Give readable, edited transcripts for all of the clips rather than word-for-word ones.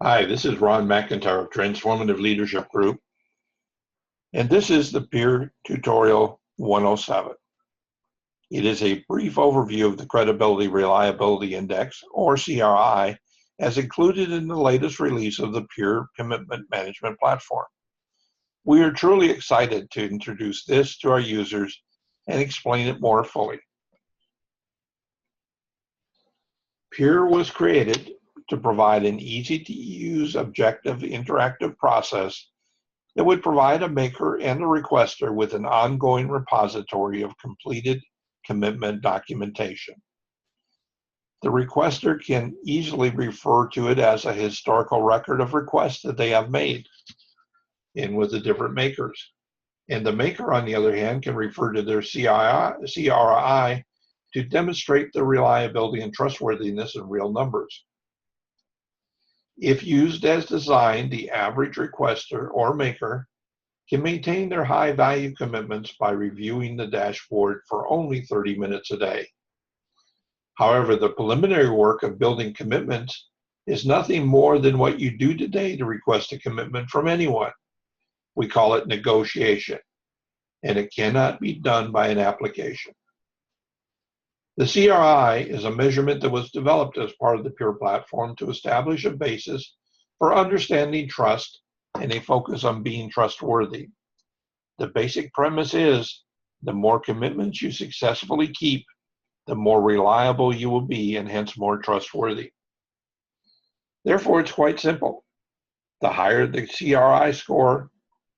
Hi, this is Ron McIntyre of Transformative Leadership Group, and this is the Peer Tutorial 107. It is a brief overview of the Credibility Reliability Index, or CRI, as included in the latest release of the Peer Commitment Management Platform. We are truly excited to introduce this to our users and explain it more fully. Peer was created to provide an easy-to-use, objective, interactive process that would provide a maker and a requester with an ongoing repository of completed commitment documentation. The requester can easily refer to it as a historical record of requests that they have made in with the different makers. And the maker, on the other hand, can refer to their CRI to demonstrate the reliability and trustworthiness in real numbers. If used as designed, the average requester or maker can maintain their high-value commitments by reviewing the dashboard for only 30 minutes a day. However, the preliminary work of building commitments is nothing more than what you do today to request a commitment from anyone. We call it negotiation, and it cannot be done by an application. The CRI is a measurement that was developed as part of the Peer platform to establish a basis for understanding trust and a focus on being trustworthy. The basic premise is the more commitments you successfully keep, the more reliable you will be and hence more trustworthy. Therefore, it's quite simple. The higher the CRI score,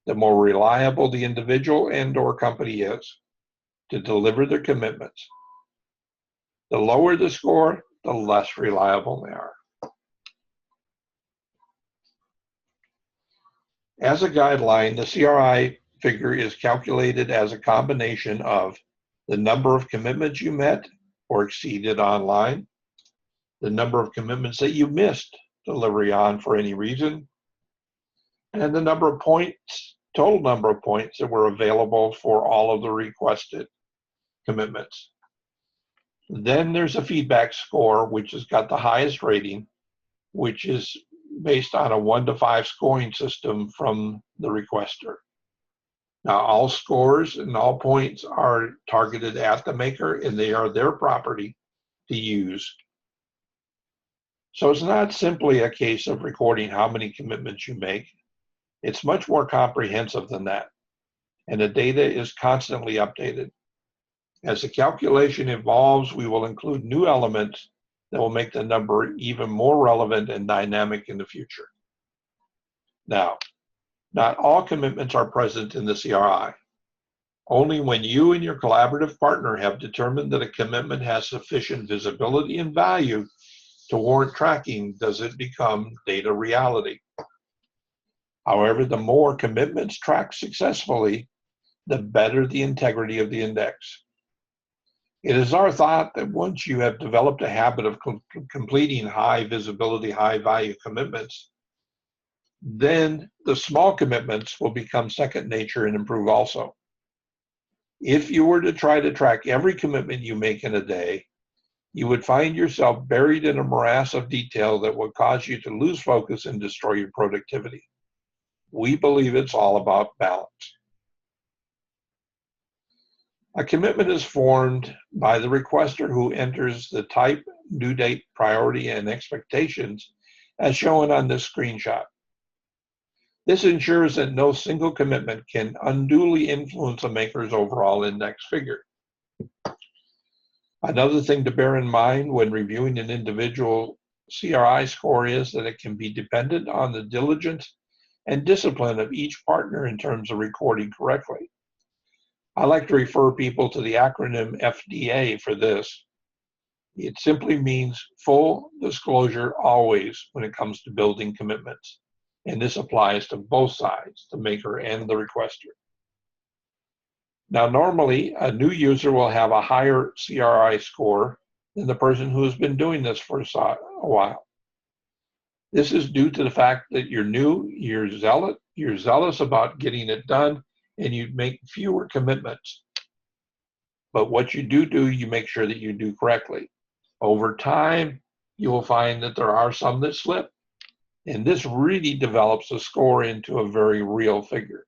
the more reliable the individual and/or company is to deliver their commitments. The lower the score, the less reliable they are. As a guideline, the CRI figure is calculated as a combination of the number of commitments you met or exceeded online, the number of commitments that you missed delivery on for any reason, and the number of points, total number of points that were available for all of the requested commitments. Then there's a feedback score, which has got the highest rating, which is based on a 1 to 5 scoring system from the requester. Now, all scores and all points are targeted at the maker, and they are their property to use. So it's not simply a case of recording how many commitments you make. It's much more comprehensive than that, and the data is constantly updated. As the calculation evolves, we will include new elements that will make the number even more relevant and dynamic in the future. Now, not all commitments are present in the CRI. Only when you and your collaborative partner have determined that a commitment has sufficient visibility and value to warrant tracking does it become data reality. However, the more commitments tracked successfully, the better the integrity of the index. It is our thought that once you have developed a habit of completing high visibility, high value commitments, then the small commitments will become second nature and improve also. If you were to try to track every commitment you make in a day, you would find yourself buried in a morass of detail that would cause you to lose focus and destroy your productivity. We believe it's all about balance. A commitment is formed by the requester who enters the type, due date, priority, and expectations as shown on this screenshot. This ensures that no single commitment can unduly influence a maker's overall index figure. Another thing to bear in mind when reviewing an individual CRI score is that it can be dependent on the diligence and discipline of each partner in terms of recording correctly. I like to refer people to the acronym FDA for this. It simply means full disclosure always when it comes to building commitments. And this applies to both sides, the maker and the requester. Now, normally, a new user will have a higher CRI score than the person who has been doing this for a while. This is due to the fact that you're new, you're zealous about getting it done, and you make fewer commitments. But what you do, you make sure that you do correctly. Over time, you will find that there are some that slip. And this really develops a score into a very real figure.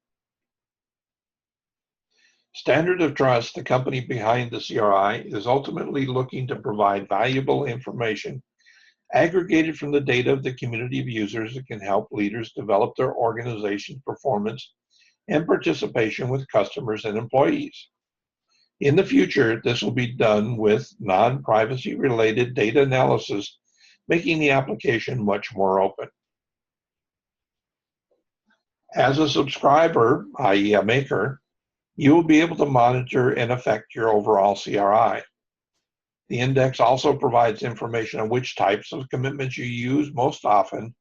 Standard of Trust, the company behind the CRI, is ultimately looking to provide valuable information aggregated from the data of the community of users that can help leaders develop their organization's performance and participation with customers and employees. In the future, this will be done with non-privacy related data analysis, making the application much more open. As a subscriber, i.e. a maker, you will be able to monitor and affect your overall CRI. The index also provides information on which types of commitments you use most often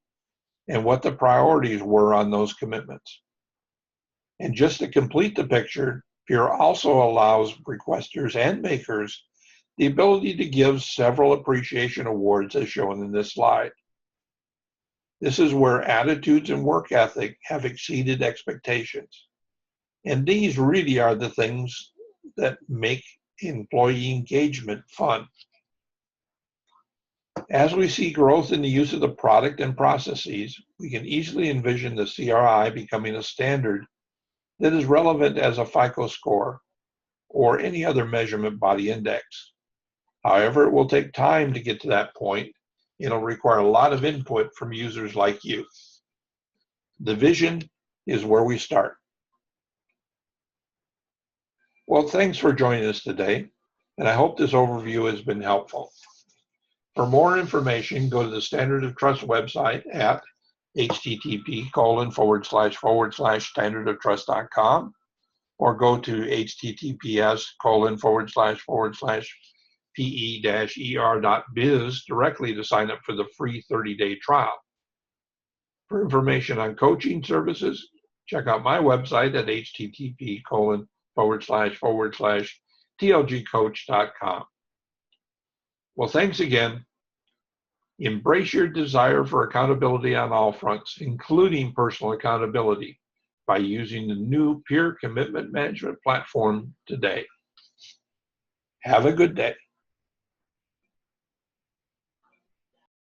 and what the priorities were on those commitments. And just to complete the picture, Pure also allows requesters and makers the ability to give several appreciation awards as shown in this slide. This is where attitudes and work ethic have exceeded expectations. And these really are the things that make employee engagement fun. As we see growth in the use of the product and processes, we can easily envision the CRI becoming a standard that is relevant as a FICO score or any other measurement body index. However, it will take time to get to that point. It'll require a lot of input from users like you. The vision is where we start. Well, thanks for joining us today, and I hope this overview has been helpful. For more information, go to the Standard of Trust website at http://standardoftrust.com or go to https://pe-er.biz directly to sign up for the free 30-day trial. For information on coaching services, check out my website at http://tlgcoach.com. Well, thanks again. Embrace your desire for accountability on all fronts, including personal accountability, by using the new peer commitment management platform today. Have a good day.